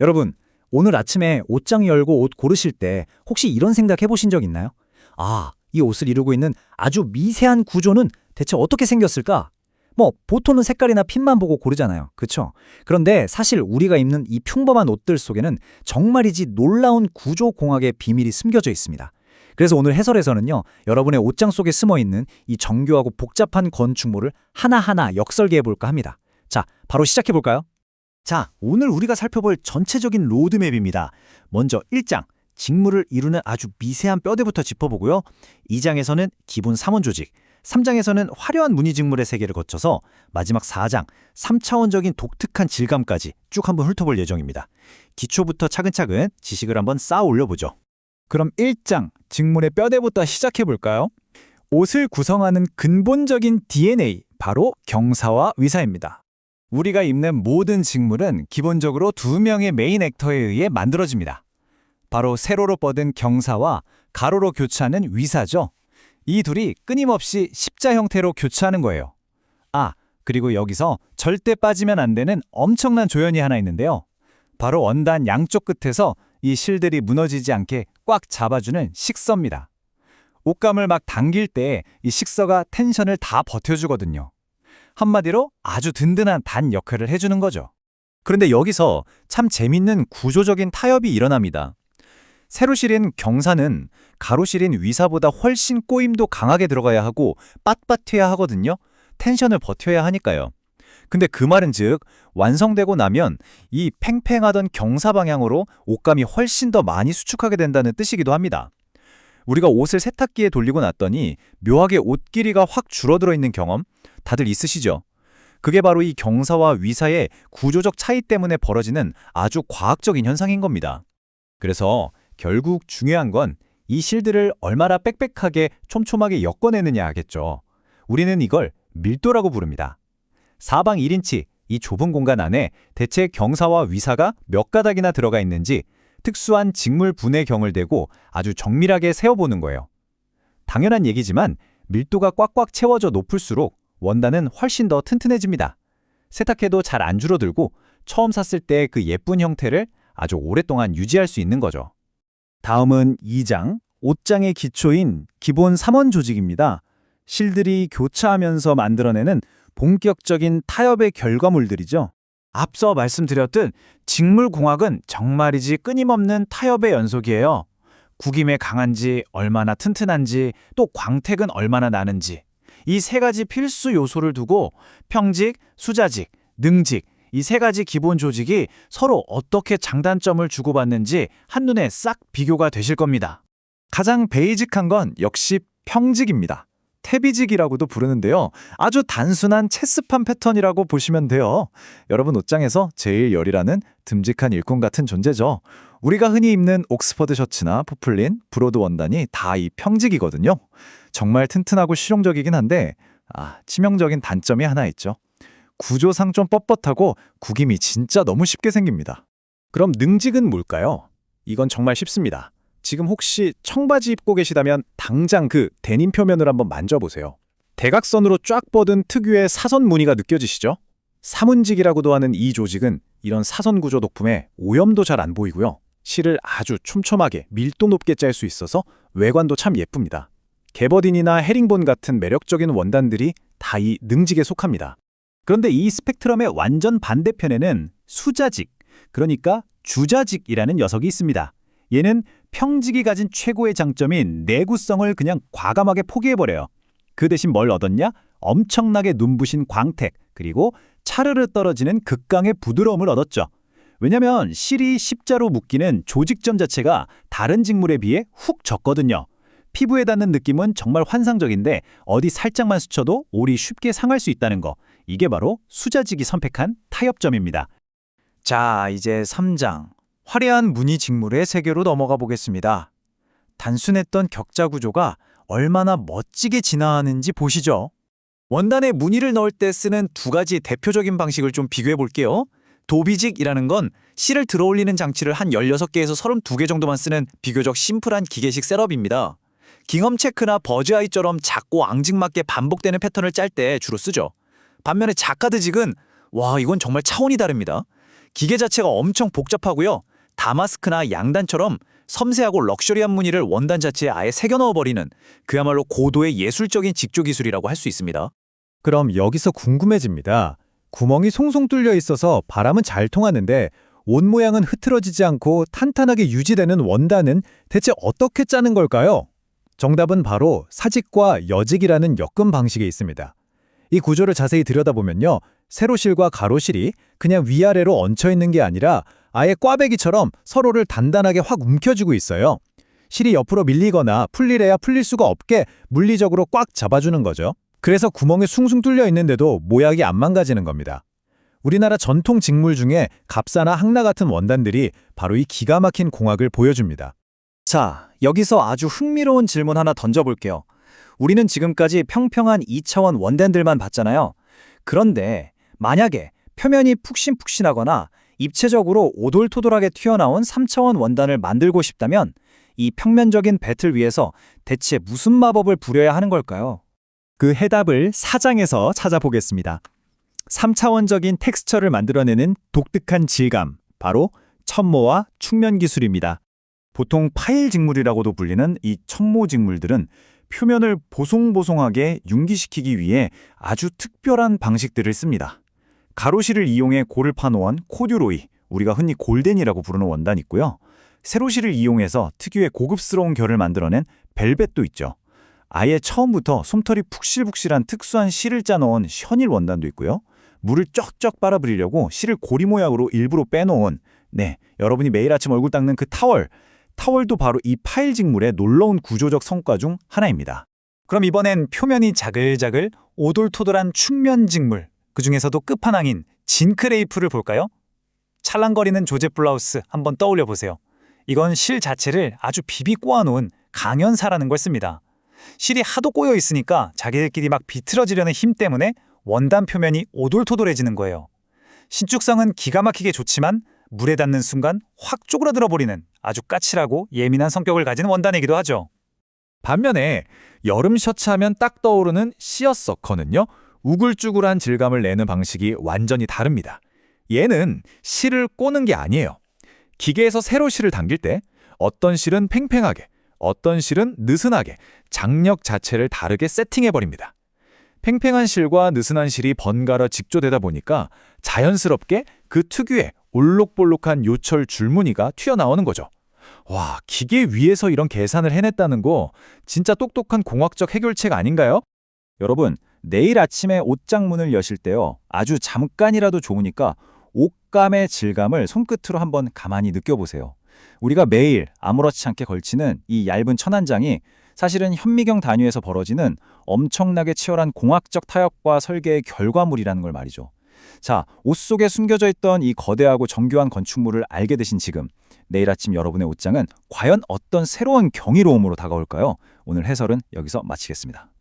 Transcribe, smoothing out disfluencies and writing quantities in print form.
여러분, 오늘 아침에 옷장 열고 옷 고르실 때 혹시 이런 생각 해보신 적 있나요? 아, 이 옷을 이루고 있는 아주 미세한 구조는 대체 어떻게 생겼을까? 보통은 색깔이나 핏만 보고 고르잖아요. 그쵸? 그런데 사실 우리가 입는 이 평범한 옷들 속에는 정말이지 놀라운 구조공학의 비밀이 숨겨져 있습니다. 그래서 오늘 해설에서는요, 여러분의 옷장 속에 숨어 있는 이 정교하고 복잡한 건축물을 하나하나 역설계해 볼까 합니다. 자, 바로 시작해 볼까요? 자, 오늘 우리가 살펴볼 전체적인 로드맵입니다. 먼저 1장, 직무를 이루는 아주 미세한 뼈대부터 짚어보고요. 2장에서는 기본 3원 조직, 3장에서는 화려한 무늬 직물의 세계를 거쳐서 마지막 4장, 3차원적인 독특한 질감까지 쭉 한번 훑어볼 예정입니다. 기초부터 차근차근 지식을 한번 쌓아 올려보죠. 그럼 1장, 직물의 뼈대부터 시작해볼까요? 옷을 구성하는 근본적인 DNA, 바로 경사와 위사입니다. 우리가 입는 모든 직물은 기본적으로 두 명의 메인 액터에 의해 만들어집니다. 바로 세로로 뻗은 경사와 가로로 교차하는 위사죠. 이 둘이 끊임없이 십자 형태로 교차하는 거예요. 그리고 여기서 절대 빠지면 안 되는 엄청난 조연이 하나 있는데요. 바로 원단 양쪽 끝에서 이 실들이 무너지지 않게 꽉 잡아주는 식서입니다. 옷감을 막 당길 때 이 식서가 텐션을 다 버텨주거든요. 한마디로 아주 든든한 단 역할을 해주는 거죠. 그런데 여기서 참 재밌는 구조적인 타협이 일어납니다. 세로 실인 경사는 가로 실인 위사보다 훨씬 꼬임도 강하게 들어가야 하고 빳빳해야 하거든요. 텐션을 버텨야 하니까요. 근데 그 말은 즉 완성되고 나면 이 팽팽하던 경사 방향으로 옷감이 훨씬 더 많이 수축하게 된다는 뜻이기도 합니다. 우리가 옷을 세탁기에 돌리고 났더니 묘하게 옷 길이가 확 줄어들어 있는 경험 다들 있으시죠? 그게 바로 이 경사와 위사의 구조적 차이 때문에 벌어지는 아주 과학적인 현상인 겁니다. 그래서 결국 중요한 건 이 실들을 얼마나 빽빽하게 촘촘하게 엮어내느냐겠죠. 우리는 이걸 밀도라고 부릅니다. 사방 1인치 이 좁은 공간 안에 대체 경사와 위사가 몇 가닥이나 들어가 있는지 특수한 직물 분의 경을 대고 아주 정밀하게 세어보는 거예요. 당연한 얘기지만 밀도가 꽉꽉 채워져 높을수록 원단은 훨씬 더 튼튼해집니다. 세탁해도 잘 안 줄어들고 처음 샀을 때 그 예쁜 형태를 아주 오랫동안 유지할 수 있는 거죠. 다음은 2장, 옷장의 기초인 기본 3원 조직입니다. 실들이 교차하면서 만들어내는 본격적인 타협의 결과물들이죠. 앞서 말씀드렸듯 직물공학은 정말이지 끊임없는 타협의 연속이에요. 구김에 강한지, 얼마나 튼튼한지, 또 광택은 얼마나 나는지. 이 세 가지 필수 요소를 두고 평직, 수자직, 능직, 이 세 가지 기본 조직이 서로 어떻게 장단점을 주고받는지 한눈에 싹 비교가 되실 겁니다. 가장 베이직한 건 역시 평직입니다. 태비직이라고도 부르는데요. 아주 단순한 체스판 패턴이라고 보시면 돼요. 여러분 옷장에서 제일 열이라는 듬직한 일꾼 같은 존재죠. 우리가 흔히 입는 옥스퍼드 셔츠나 포플린, 브로드 원단이 다 이 평직이거든요. 정말 튼튼하고 실용적이긴 한데 치명적인 단점이 하나 있죠. 구조상 좀 뻣뻣하고 구김이 진짜 너무 쉽게 생깁니다. 그럼 능직은 뭘까요? 이건 정말 쉽습니다. 지금 혹시 청바지 입고 계시다면 당장 그 데님 표면을 한번 만져보세요. 대각선으로 쫙 뻗은 특유의 사선 무늬가 느껴지시죠? 사문직이라고도 하는 이 조직은 이런 사선 구조 덕분에 오염도 잘 안 보이고요. 실을 아주 촘촘하게 밀도 높게 짤 수 있어서 외관도 참 예쁩니다. 게버딘이나 헤링본 같은 매력적인 원단들이 다 이 능직에 속합니다. 그런데 이 스펙트럼의 완전 반대편에는 수자직, 그러니까 주자직이라는 녀석이 있습니다. 얘는 평직이 가진 최고의 장점인 내구성을 그냥 과감하게 포기해버려요. 그 대신 뭘 얻었냐? 엄청나게 눈부신 광택, 그리고 차르르 떨어지는 극강의 부드러움을 얻었죠. 왜냐면 실이 십자로 묶이는 조직점 자체가 다른 직물에 비해 훅 졌거든요. 피부에 닿는 느낌은 정말 환상적인데 어디 살짝만 스쳐도 올이 쉽게 상할 수 있다는 거. 이게 바로 수자직이 선택한 타협점입니다. 자, 이제 3장. 화려한 무늬 직물의 세계로 넘어가 보겠습니다. 단순했던 격자 구조가 얼마나 멋지게 진화하는지 보시죠. 원단에 무늬를 넣을 때 쓰는 두 가지 대표적인 방식을 좀 비교해 볼게요. 도비직이라는 건 실을 들어올리는 장치를 한 16개에서 32개 정도만 쓰는 비교적 심플한 기계식 셋업입니다. 깅엄 체크나 버즈아이처럼 작고 앙증맞게 반복되는 패턴을 짤 때 주로 쓰죠. 반면에 자카드직은 이건 정말 차원이 다릅니다. 기계 자체가 엄청 복잡하고요. 다마스크나 양단처럼 섬세하고 럭셔리한 무늬를 원단 자체에 아예 새겨 넣어버리는 그야말로 고도의 예술적인 직조 기술이라고 할 수 있습니다. 그럼 여기서 궁금해집니다. 구멍이 송송 뚫려 있어서 바람은 잘 통하는데 옷 모양은 흐트러지지 않고 탄탄하게 유지되는 원단은 대체 어떻게 짜는 걸까요? 정답은 바로 사직과 여직이라는 엮음 방식에 있습니다. 이 구조를 자세히 들여다보면요. 세로실과 가로실이 그냥 위아래로 얹혀 있는 게 아니라 아예 꽈배기처럼 서로를 단단하게 확 움켜쥐고 있어요. 실이 옆으로 밀리거나 풀리래야 풀릴 수가 없게 물리적으로 꽉 잡아주는 거죠. 그래서 구멍이 숭숭 뚫려 있는데도 모양이 안 망가지는 겁니다. 우리나라 전통 직물 중에 갑사나 항라 같은 원단들이 바로 이 기가 막힌 공학을 보여줍니다. 자, 여기서 아주 흥미로운 질문 하나 던져볼게요. 우리는 지금까지 평평한 2차원 원단들만 봤잖아요. 그런데 만약에 표면이 푹신푹신하거나 입체적으로 오돌토돌하게 튀어나온 3차원 원단을 만들고 싶다면 이 평면적인 배틀 위에서 대체 무슨 마법을 부려야 하는 걸까요? 그 해답을 4장에서 찾아보겠습니다. 3차원적인 텍스처를 만들어내는 독특한 질감, 바로 첨모와 축면 기술입니다. 보통 파일 직물이라고도 불리는 이 첨모 직물들은 표면을 보송보송하게 융기시키기 위해 아주 특별한 방식들을 씁니다. 가로실을 이용해 골을 파놓은 코듀로이, 우리가 흔히 골덴이라고 부르는 원단이 있고요. 세로실을 이용해서 특유의 고급스러운 결을 만들어낸 벨벳도 있죠. 아예 처음부터 솜털이 푹실푹실한 특수한 실을 짜놓은 셔닐 원단도 있고요. 물을 쩍쩍 빨아들이려고 실을 고리 모양으로 일부러 빼놓은, 여러분이 매일 아침 얼굴 닦는 그 타월도 바로 이 파일 직물의 놀라운 구조적 성과 중 하나입니다. 그럼 이번엔 표면이 자글자글 오돌토돌한 축면 직물, 그중에서도 끝판왕인 징크레이프를 볼까요? 찰랑거리는 조제 블라우스 한번 떠올려 보세요. 이건 실 자체를 아주 비비 꼬아놓은 강연사라는 걸 씁니다. 실이 하도 꼬여 있으니까 자기들끼리 막 비틀어지려는 힘 때문에 원단 표면이 오돌토돌해지는 거예요. 신축성은 기가 막히게 좋지만 물에 닿는 순간 확 쪼그라들어 버리는 아주 까칠하고 예민한 성격을 가진 원단이기도 하죠. 반면에 여름 셔츠 하면 딱 떠오르는 시어서커는요. 우글쭈글한 질감을 내는 방식이 완전히 다릅니다. 얘는 실을 꼬는 게 아니에요. 기계에서 세로 실을 당길 때 어떤 실은 팽팽하게, 어떤 실은 느슨하게 장력 자체를 다르게 세팅해버립니다. 팽팽한 실과 느슨한 실이 번갈아 직조되다 보니까 자연스럽게 그 특유의 올록볼록한 요철 줄무늬가 튀어나오는 거죠. 와, 기계 위에서 이런 계산을 해냈다는 거 진짜 똑똑한 공학적 해결책 아닌가요? 여러분, 내일 아침에 옷장 문을 여실 때요. 아주 잠깐이라도 좋으니까 옷감의 질감을 손끝으로 한번 가만히 느껴보세요. 우리가 매일 아무렇지 않게 걸치는 이 얇은 천안장이 사실은 현미경 단위에서 벌어지는 엄청나게 치열한 공학적 타협과 설계의 결과물이라는 걸 말이죠. 자, 옷 속에 숨겨져 있던 이 거대하고 정교한 건축물을 알게 되신 지금, 내일 아침 여러분의 옷장은 과연 어떤 새로운 경이로움으로 다가올까요? 오늘 해설은 여기서 마치겠습니다.